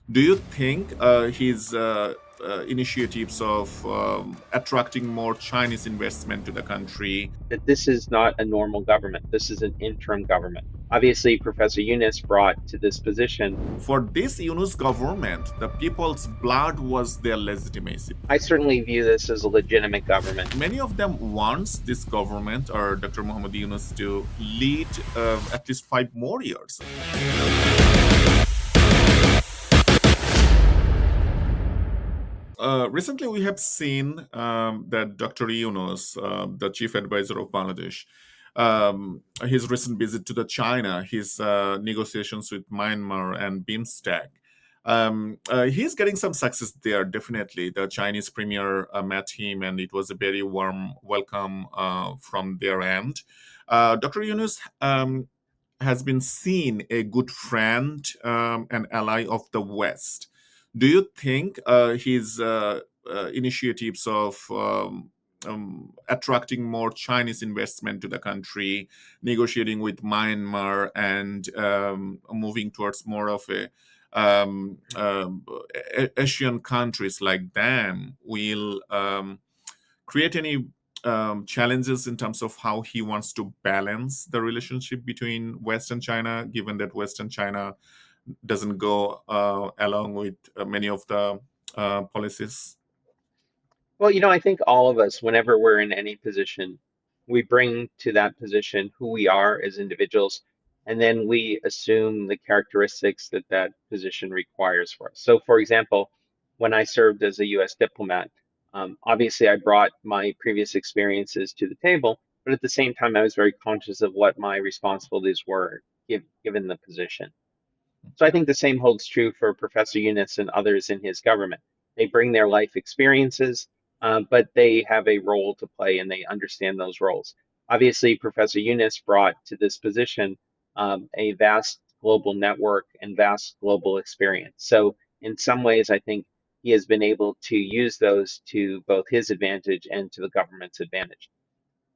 Do you think his initiatives of attracting more Chinese investment to the country? That this is not a normal government. This is an interim government. Obviously, Professor Yunus brought to this position. For this Yunus government, the people's blood was their legitimacy. I certainly view this as a legitimate government. Many of them wants this government or Dr. Muhammad Yunus to lead at least 5 more years. Recently, we have seen that Dr. Yunus, the chief advisor of Bangladesh, his recent visit to the China, his negotiations with Myanmar and BIMSTEC, he's getting some success there. Definitely, the Chinese premier met him, and it was a very warm welcome from their end. Dr. Yunus has been seen a good friend and ally of the West. Do you think his initiatives of attracting more Chinese investment to the country, negotiating with Myanmar, and moving towards more of a Asian countries like them will create any challenges in terms of how he wants to balance the relationship between West and China, given that West and China doesn't go along with many of the policies? Well, I think all of us, whenever we're in any position, we bring to that position who we are as individuals, and then we assume the characteristics that that position requires for us. So, for example, when I served as a US diplomat, obviously I brought my previous experiences to the table, but at the same time, I was very conscious of what my responsibilities were given the position. So I think the same holds true for Professor Yunus and others in his government. They bring their life experiences, but they have a role to play and they understand those roles. Obviously, Professor Yunus brought to this position a vast global network and vast global experience. So, in some ways, I think he has been able to use those to both his advantage and to the government's advantage.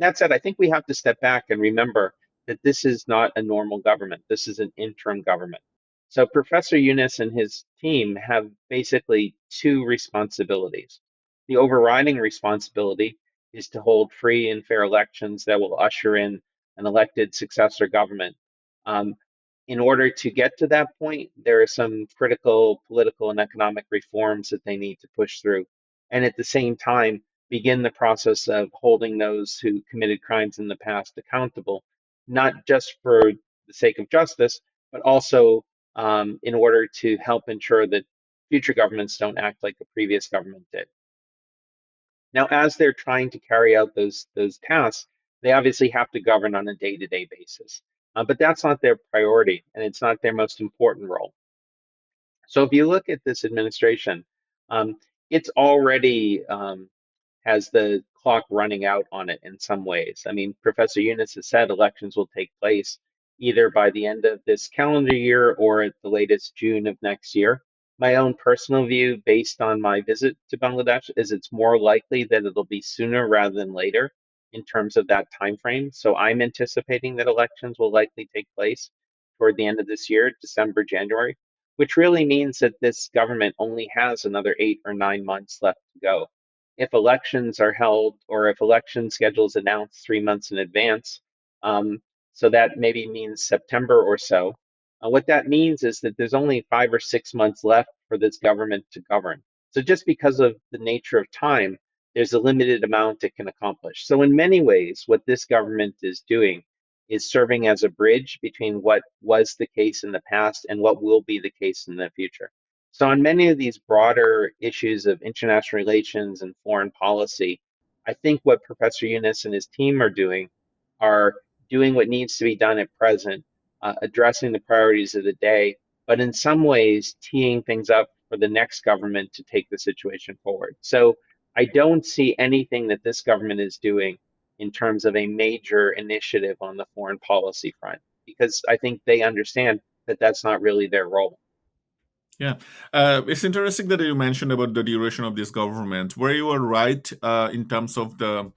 That said, I think we have to step back and remember that this is not a normal government. This is an interim government. So Professor Yunus and his team have basically two responsibilities. The overriding responsibility is to hold free and fair elections that will usher in an elected successor government. Um, in order to get to that point, there are some critical political and economic reforms that they need to push through. And at the same time, begin the process of holding those who committed crimes in the past accountable, not just for the sake of justice, but also in order to help ensure that future governments don't act like the previous government did. Now, as they're trying to carry out those tasks, they obviously have to govern on a day-to-day basis. But that's not their priority, and it's not their most important role. So if you look at this administration, um, it's already has the clock running out on it in some ways. I mean, Professor Yunus has said elections will take place either by the end of this calendar year or at the latest June of next year. My own personal view, based on my visit to Bangladesh, is it's more likely that it'll be sooner rather than later in terms of that time frame. So I'm anticipating that elections will likely take place toward the end of this year, December, January, which really means that this government only has another 8 or 9 months left to go. If elections are held or if election schedules announced 3 months in advance, um, so that maybe means September or so. What that means is that there's only 5 or 6 months left for this government to govern. So just because of the nature of time, there's a limited amount it can accomplish. So in many ways, what this government is doing is serving as a bridge between what was the case in the past and what will be the case in the future. So, on many of these broader issues of international relations and foreign policy, I think what Professor Yunus and his team are doing what needs to be done at present, addressing the priorities of the day, but in some ways teeing things up for the next government to take the situation forward. So, I don't see anything that this government is doing in terms of a major initiative on the foreign policy front, because I think they understand that that's not really their role. Yeah, it's interesting that you mentioned about the duration of this government, where you are right in terms of the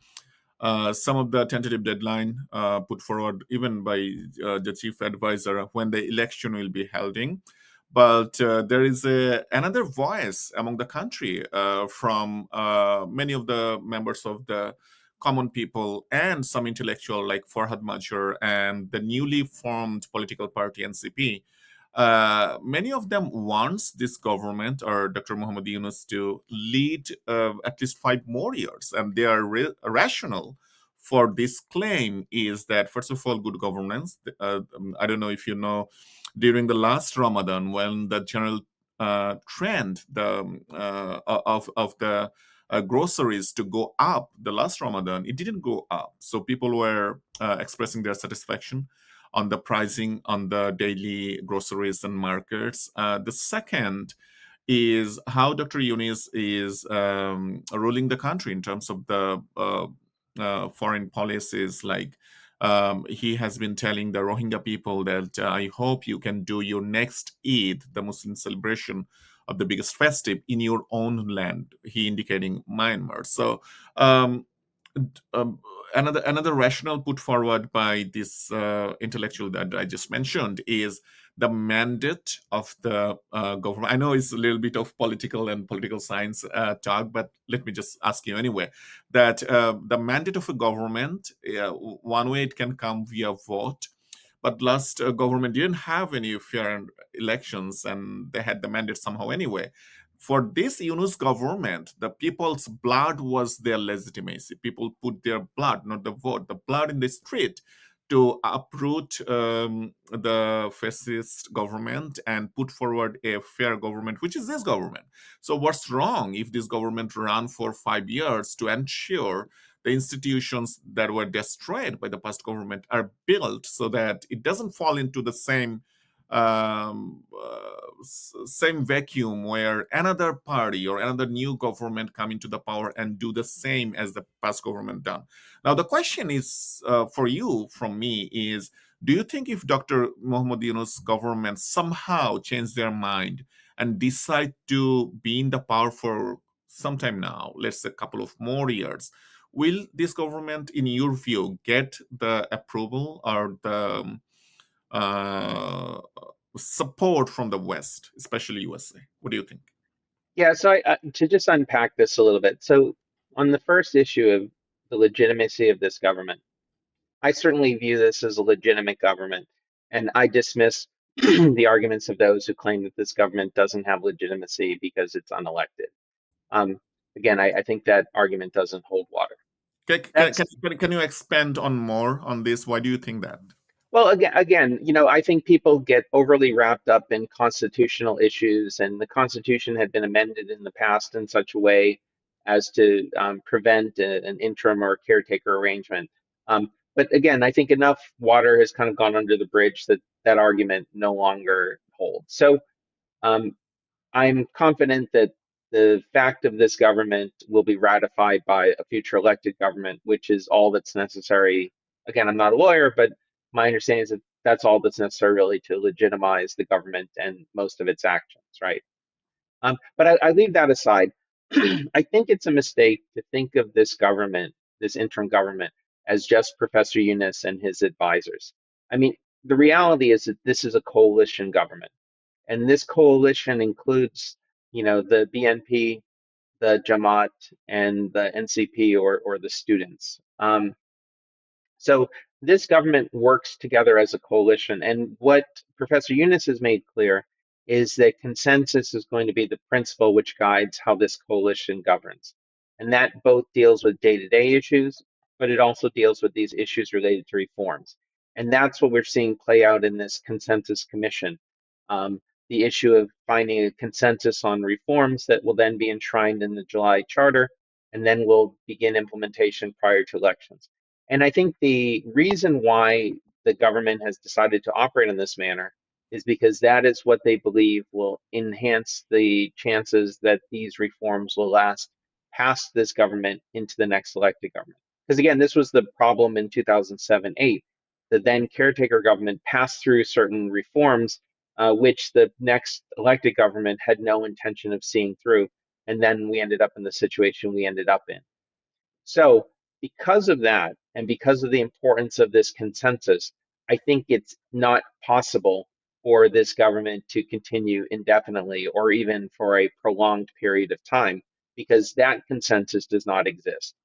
some of the tentative deadline put forward even by the chief advisor when the election will be holding. But there is another voice among the country from many of the members of the common people and some intellectual like Farhad Majur and the newly formed political party NCP. Many of them wants this government or Dr. Muhammad Yunus to lead at least 5 more years, and they are rational for this claim is that first of all, good governance. I don't know if you know, during the last Ramadan, when the general trend of the groceries to go up the last Ramadan, it didn't go up. So people were expressing their satisfaction on the pricing on the daily groceries and markets. The second is how Dr. Yunus is ruling the country in terms of the foreign policies. Like he has been telling the Rohingya people that I hope you can do your next Eid, the Muslim celebration of the biggest festive, in your own land. He indicating Myanmar. So um, um, another rationale put forward by this intellectual that I just mentioned is the mandate of the government. I know it's a little bit of political and political science talk, but let me just ask you anyway. That the mandate of a government, one way it can come via vote, but last government didn't have any fair elections, and they had the mandate somehow anyway. For this Yunus government, the people's blood was their legitimacy. People put their blood, not the vote, the blood in the street to uproot the fascist government and put forward a fair government, which is this government. So, what's wrong if this government ran for 5 years to ensure the institutions that were destroyed by the past government are built so that it doesn't fall into the same vacuum where another party or another new government come into the power and do the same as the past government done. Now the question is for you from me is, do you think if Dr. Muhammad Yunus government somehow change their mind and decide to be in the power for some time now, let's say a couple of more years, will this government in your view get the approval or the uh, support from the West, especially USA? What do you think? Yeah, so to just unpack this a little bit. So on the first issue of the legitimacy of this government, I certainly view this as a legitimate government, and I dismiss the arguments of those who claim that this government doesn't have legitimacy because it's unelected. Um, Again, I think that argument doesn't hold water. Can, can, That's can, can you expand on more on this? Why do you think that? Well, again, I think people get overly wrapped up in constitutional issues, and the Constitution had been amended in the past in such a way as to prevent an interim or caretaker arrangement. But again, I think enough water has kind of gone under the bridge that that argument no longer holds. So um, I'm confident that the fact of this government will be ratified by a future elected government, which is all that's necessary. Again, I'm not a lawyer, but my understanding is that that's all that's necessary really to legitimize the government and most of its actions, right? But I leave that aside. I think it's a mistake to think of this government, this interim government, as just Professor Yunus and his advisors. I mean, the reality is that this is a coalition government, and this coalition includes, the BNP, the Jamaat, and the NCP or the students. So this government works together as a coalition. And what Professor Yunus has made clear is that consensus is going to be the principle which guides how this coalition governs. And that both deals with day-to-day issues, but it also deals with these issues related to reforms. And that's what we're seeing play out in this consensus commission. Um, the issue of finding a consensus on reforms that will then be enshrined in the July charter, and then will begin implementation prior to elections. And I think the reason why the government has decided to operate in this manner is because that is what they believe will enhance the chances that these reforms will last past this government into the next elected government. Because again, this was the problem in 2007-8. The then caretaker government passed through certain reforms, which the next elected government had no intention of seeing through. And then we ended up in the situation we ended up in. So, because of that, and because of the importance of this consensus, I think it's not possible for this government to continue indefinitely or even for a prolonged period of time, because that consensus does not exist.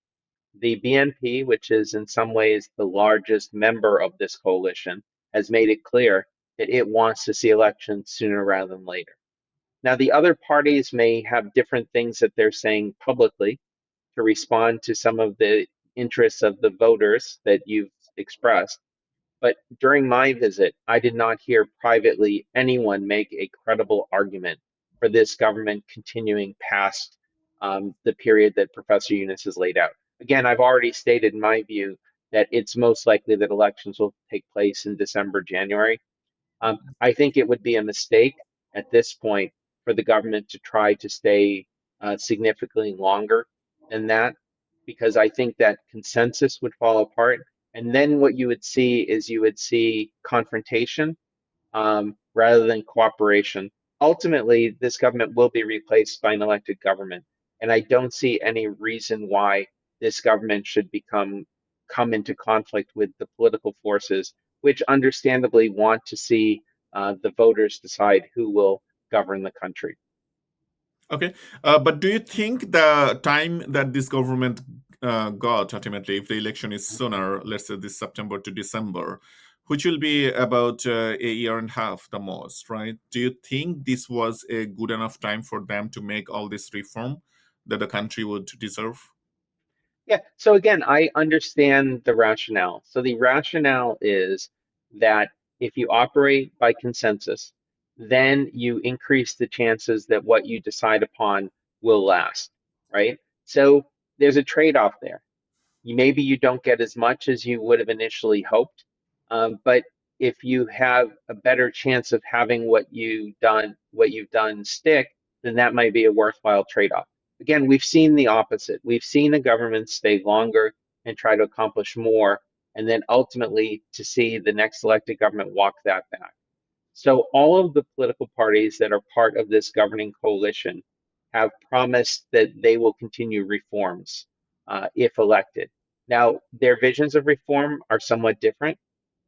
The BNP, which is in some ways the largest member of this coalition, has made it clear that it wants to see elections sooner rather than later. Now, the other parties may have different things that they're saying publicly to respond to some of the interests of the voters that you've expressed. But during my visit, I did not hear privately anyone make a credible argument for this government continuing past the period that Professor Yunus has laid out. Again, I've already stated my view that it's most likely that elections will take place in December, January. I think it would be a mistake at this point for the government to try to stay significantly longer than that, because I think that consensus would fall apart. And then what you would see is you would see confrontation rather than cooperation. Ultimately, this government will be replaced by an elected government, and I don't see any reason why this government should come into conflict with the political forces, which understandably want to see the voters decide who will govern the country. Okay, but do you think the time that this government got ultimately, if the election is sooner, let's say this September to December, which will be about a year and a half the most, right? Do you think this was a good enough time for them to make all this reform that the country would deserve? Yeah, so again, I understand the rationale. So the rationale is that if you operate by consensus, then you increase the chances that what you decide upon will last, right? So there's a trade-off there. Maybe you don't get as much as you would have initially hoped, but if you have a better chance of having what you've done stick, then that might be a worthwhile trade-off. Again, we've seen the opposite. We've seen a government stay longer and try to accomplish more, and then ultimately to see the next elected government walk that back. So all of the political parties that are part of this governing coalition have promised that they will continue reforms if elected. Now, their visions of reform are somewhat different.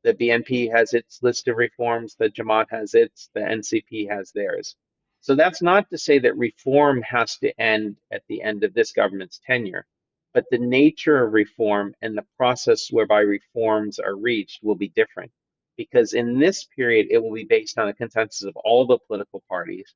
The BNP has its list of reforms, the Jamaat has its, the NCP has theirs. So that's not to say that reform has to end at the end of this government's tenure, but the nature of reform and the process whereby reforms are reached will be different. Because in this period, it will be based on a consensus of all the political parties.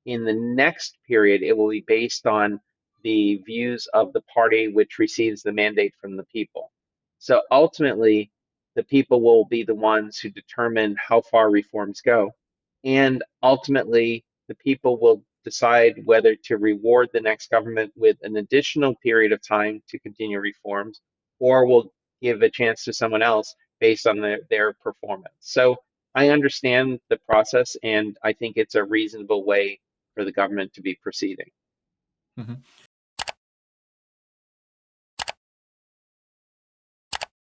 In the next period, it will be based on the views of the party which receives the mandate from the people. So ultimately, the people will be the ones who determine how far reforms go. And ultimately, the people will decide whether to reward the next government with an additional period of time to continue reforms, or will give a chance to someone else based on their performance. So I understand the process, and I think it's a reasonable way for the government to be proceeding. Mhm.